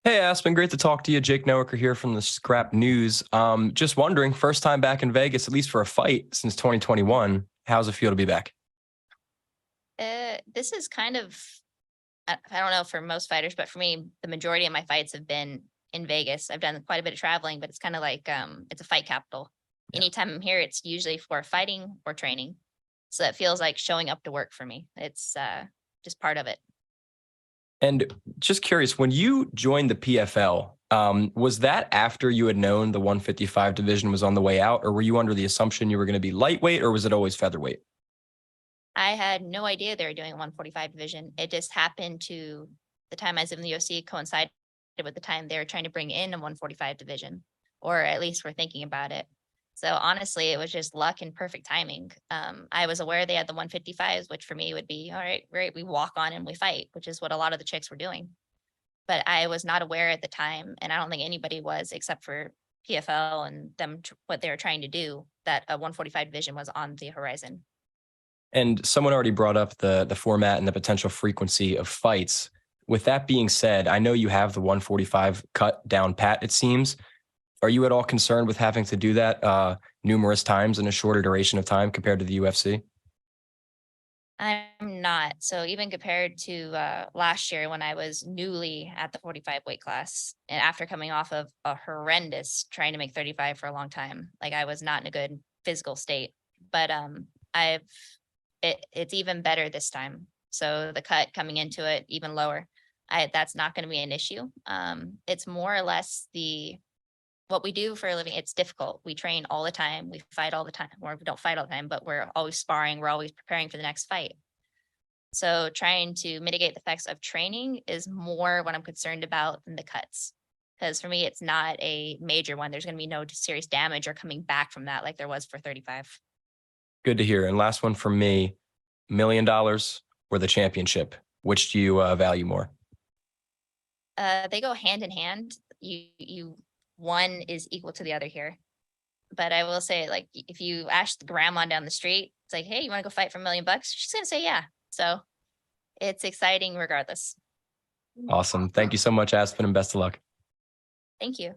Hey, Aspen, great to talk to you. Jake Noecker here from the Scrap News. Just wondering, first time back in Vegas, at least for a fight since 2021. How's it feel to be back? This is kind of, I don't know for most fighters, but for me, the majority of my fights have been in Vegas. I've done quite a bit of traveling, but it's kind of like it's a fight capital. Yeah. Anytime I'm here, it's usually for fighting or training. So it feels like showing up to work for me. It's just part of it. And just curious, when you joined the PFL, was that after you had known the 155 division was on the way out, or were you under the assumption you were going to be lightweight, or was it always featherweight? I had no idea they were doing a 145 division. It just happened to the time I was in the UFC coincided with the time they were trying to bring in a 145 division, or at least we're thinking about it. So honestly, it was just luck and perfect timing. I was aware they had the 155s, which for me would be all right, great. We walk on and we fight, which is what a lot of the chicks were doing. But I was not aware at the time, and I don't think anybody was except for PFL and them what they were trying to do, that a 145 division was on the horizon. And someone already brought up the format and the potential frequency of fights. With that being said, I know you have the 145 cut down pat, it seems. Are you at all concerned with having to do that numerous times in a shorter duration of time compared to the UFC? I'm not. So even compared to last year when I was newly at the 45 weight class and after coming off of a horrendous trying to make 35 for a long time, like I was not in a good physical state. But I've it's even better this time. So the cut coming into it even lower. That's not going to be an issue. It's more or less the what we do for a living. It's difficult. We train all the time. We fight all the time, or we don't fight all the time, but we're always sparring. We're always preparing for the next fight. So trying to mitigate the effects of training is more what I'm concerned about than the cuts. Because for me, it's not a major one. There's going to be no serious damage or coming back from that like there was for 35. Good to hear. And last one from me, $1 million or the championship. Which do you value more? They go hand in hand. You one is equal to the other here. But I will say, like, if you ask the grandma down the street, it's like, hey, you want to go fight for $1 million? She's gonna say yeah. So it's exciting regardless. Awesome. Thank you so much, Aspen, and best of luck. Thank you.